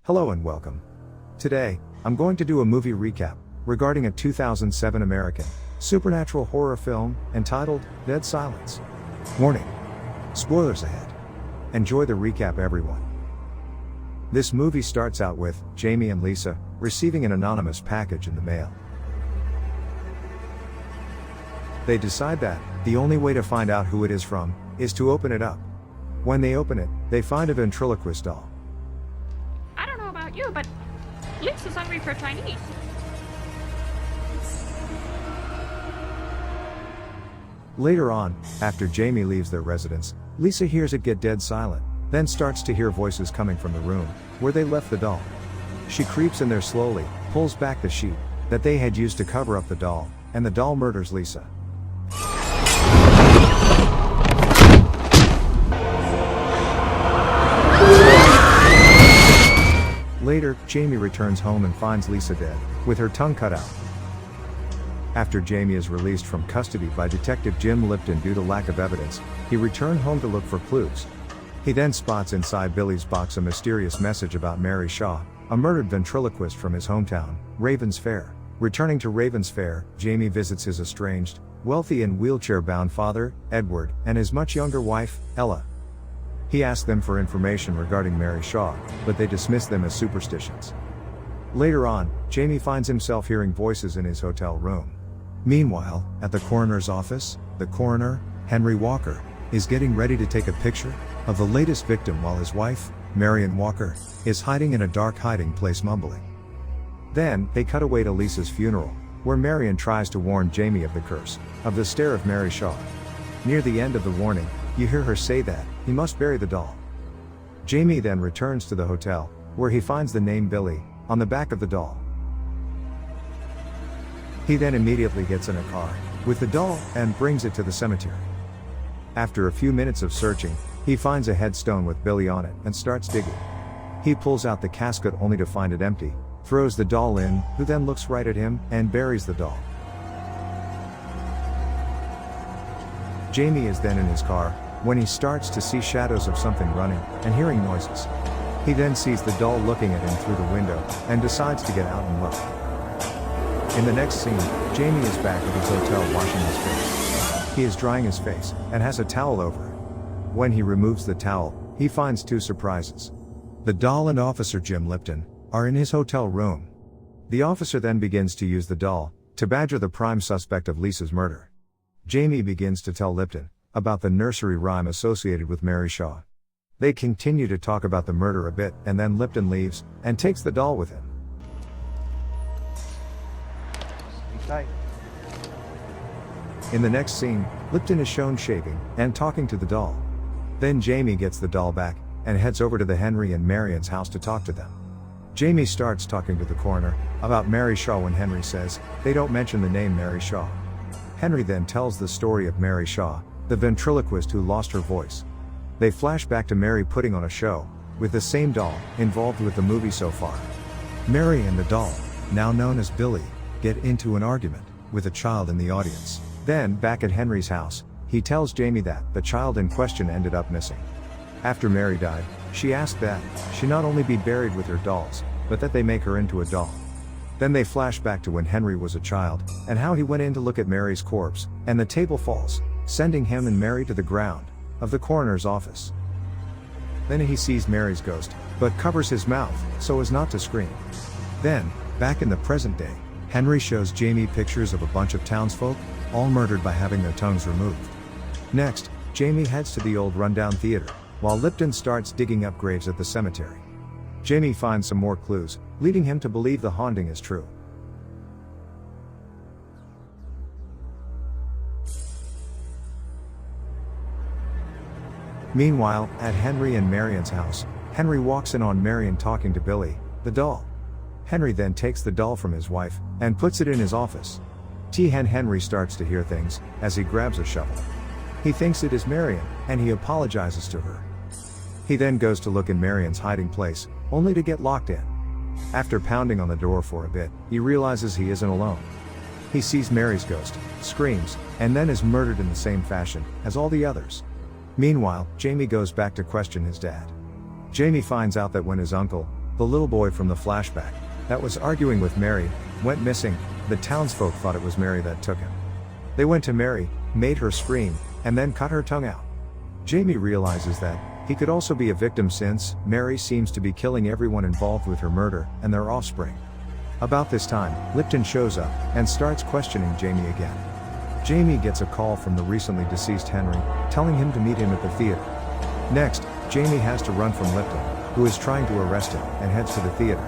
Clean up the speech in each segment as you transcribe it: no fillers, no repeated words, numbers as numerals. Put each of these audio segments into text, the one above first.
Hello and welcome. Today, I'm going to do a movie recap regarding a 2007 American supernatural horror film entitled Dead Silence. Warning: spoilers ahead. Enjoy the recap, everyone. This movie starts out with Jamie and Lisa receiving an anonymous package in the mail. They decide that the only way to find out who it is from is to open it up. When they open it, they find a ventriloquist doll. I don't know about you, but Lisa's hungry for Chinese. Later on, after Jamie leaves their residence, Lisa hears it get dead silent, then starts to hear voices coming from the room where they left the doll. She creeps in there slowly, pulls back the sheet that they had used to cover up the doll, and the doll murders Lisa. Later, Jamie returns home and finds Lisa dead, with her tongue cut out. After Jamie is released from custody by Detective Jim Lipton due to lack of evidence, he returned home to look for clues. He then spots inside Billy's box a mysterious message about Mary Shaw, a murdered ventriloquist from his hometown, Ravens Fair. Returning to Ravens Fair, Jamie visits his estranged, wealthy and wheelchair-bound father, Edward, and his much younger wife, Ella. He asks them for information regarding Mary Shaw, but they dismiss them as superstitions. Later on, Jamie finds himself hearing voices in his hotel room. Meanwhile, at the coroner's office, the coroner, Henry Walker, is getting ready to take a picture of the latest victim while his wife, Marion Walker, is hiding in a dark hiding place mumbling. Then, they cut away to Lisa's funeral, where Marion tries to warn Jamie of the curse of the stare of Mary Shaw. Near the end of the warning, you hear her say that he must bury the doll. Jamie then returns to the hotel, where he finds the name Billy on the back of the doll. He then immediately gets in a car with the doll and brings it to the cemetery. After a few minutes of searching, he finds a headstone with Billy on it and starts digging. He pulls out the casket only to find it empty, throws the doll in, who then looks right at him and buries the doll. Jamie is then in his car when he starts to see shadows of something running and hearing noises. He then sees the doll looking at him through the window and decides to get out and look. In the next scene, Jamie is back at his hotel washing his face. He is drying his face and has a towel over it. When he removes the towel, he finds two surprises. The doll and Officer Jim Lipton are in his hotel room. The officer then begins to use the doll to badger the prime suspect of Lisa's murder. Jamie begins to tell Lipton about the nursery rhyme associated with Mary Shaw. They continue to talk about the murder a bit, and then Lipton leaves and takes the doll with him. In the next scene, Lipton is shown shaving and talking to the doll. Then Jamie gets the doll back and heads over to the Henry and Marion's house to talk to them. Jamie starts talking to the coroner about Mary Shaw when Henry says they don't mention the name Mary Shaw. Henry then tells the story of Mary Shaw, the ventriloquist who lost her voice. They flash back to Mary putting on a show with the same doll involved with the movie so far. Mary and the doll, now known as Billy, get into an argument with a child in the audience. Then, back at Henry's house, he tells Jamie that the child in question ended up missing. After Mary died, she asked that she not only be buried with her dolls, but that they make her into a doll. Then they flash back to when Henry was a child, and how he went in to look at Mary's corpse, and the table falls, sending him and Mary to the ground of the coroner's office. Then he sees Mary's ghost, but covers his mouth so as not to scream. Then, back in the present day, Henry shows Jamie pictures of a bunch of townsfolk, all murdered by having their tongues removed. Next, Jamie heads to the old rundown theater, while Lipton starts digging up graves at the cemetery. Jamie finds some more clues, leading him to believe the haunting is true. Meanwhile, at Henry and Marion's house, Henry walks in on Marion talking to Billy, the doll. Henry then takes the doll from his wife and puts it in his office. Henry starts to hear things as he grabs a shovel. He thinks it is Marion, and he apologizes to her. He then goes to look in Marion's hiding place, only to get locked in. After pounding on the door for a bit, he realizes he isn't alone. He sees Mary's ghost, screams, and then is murdered in the same fashion as all the others. Meanwhile, Jamie goes back to question his dad. Jamie finds out that when his uncle, the little boy from the flashback, that was arguing with Mary, went missing. The townsfolk thought it was Mary that took him. They went to Mary, made her scream, and then cut her tongue out. Jamie realizes that he could also be a victim since Mary seems to be killing everyone involved with her murder and their offspring. About this time, Lipton shows up and starts questioning Jamie again. Jamie gets a call from the recently deceased Henry, telling him to meet him at the theater. Next, Jamie has to run from Lipton, who is trying to arrest him, and heads to the theater.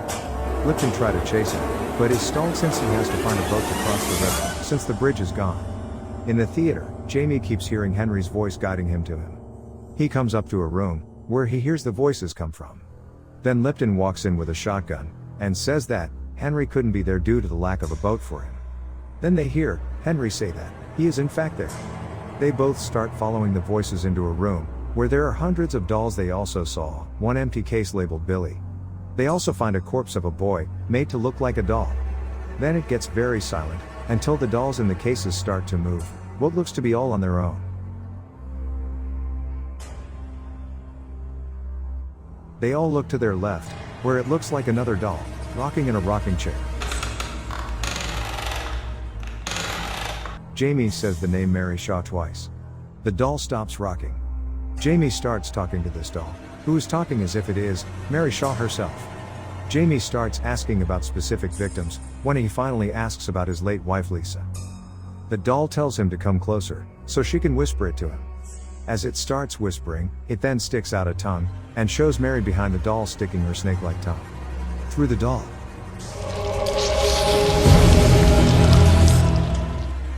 Lipton tries to chase him, but is stalled since he has to find a boat to cross the river, since the bridge is gone. In the theater, Jamie keeps hearing Henry's voice guiding him to him. He comes up to a room, where he hears the voices come from. Then Lipton walks in with a shotgun, and says that Henry couldn't be there due to the lack of a boat for him. Then they hear Henry say that he is in fact there. They both start following the voices into a room, where there are hundreds of dolls. They also saw one empty case labeled Billy. They also find a corpse of a boy, made to look like a doll. Then it gets very silent, until the dolls in the cases start to move, what looks to be all on their own. They all look to their left, where it looks like another doll, rocking in a rocking chair. Jamie says the name Mary Shaw twice. The doll stops rocking. Jamie starts talking to this doll, who is talking as if it is Mary Shaw herself. Jamie starts asking about specific victims, when he finally asks about his late wife Lisa. The doll tells him to come closer, so she can whisper it to him. As it starts whispering, it then sticks out a tongue, and shows Mary behind the doll sticking her snake-like tongue through the doll.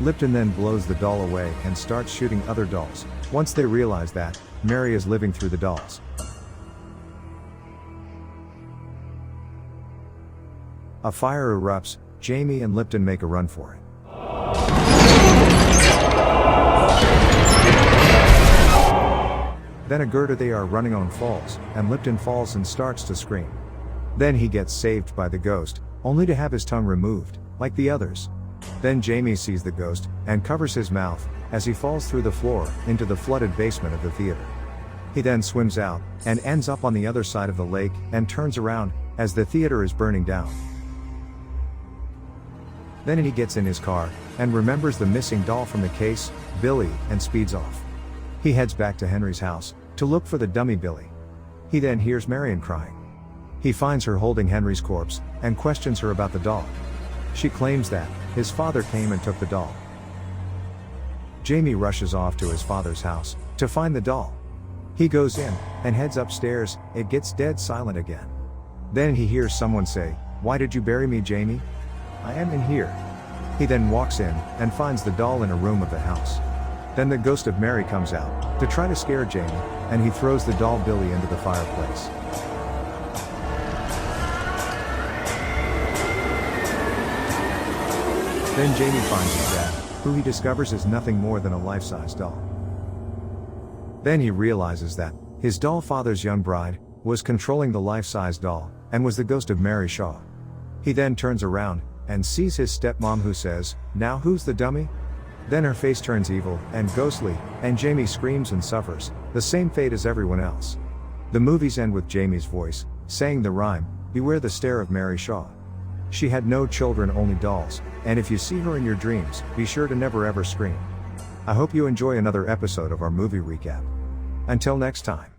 Lipton then blows the doll away and starts shooting other dolls, once they realize that Mary is living through the dolls. A fire erupts, Jamie and Lipton make a run for it. Then a girder they are running on falls, and Lipton falls and starts to scream. Then he gets saved by the ghost, only to have his tongue removed, like the others. Then Jamie sees the ghost, and covers his mouth, as he falls through the floor, into the flooded basement of the theater. He then swims out, and ends up on the other side of the lake, and turns around, as the theater is burning down. Then he gets in his car, and remembers the missing doll from the case, Billy, and speeds off. He heads back to Henry's house, to look for the dummy Billy. He then hears Marion crying. He finds her holding Henry's corpse, and questions her about the doll. She claims that his father came and took the doll. Jamie rushes off to his father's house, to find the doll. He goes in, and heads upstairs. It gets dead silent again. Then he hears someone say, "Why did you bury me, Jamie? I am in here." He then walks in, and finds the doll in a room of the house. Then the ghost of Mary comes out, to try to scare Jamie, and he throws the doll Billy into the fireplace. Then Jamie finds his dad, who he discovers is nothing more than a life-size doll. Then he realizes that his doll father's young bride was controlling the life-size doll, and was the ghost of Mary Shaw. He then turns around, and sees his stepmom, who says, "Now who's the dummy?" Then her face turns evil and ghostly, and Jamie screams and suffers the same fate as everyone else. The movies end with Jamie's voice saying the rhyme, "Beware the stare of Mary Shaw. She had no children, only dolls, and if you see her in your dreams, be sure to never ever scream." I hope you enjoy another episode of our movie recap. Until next time.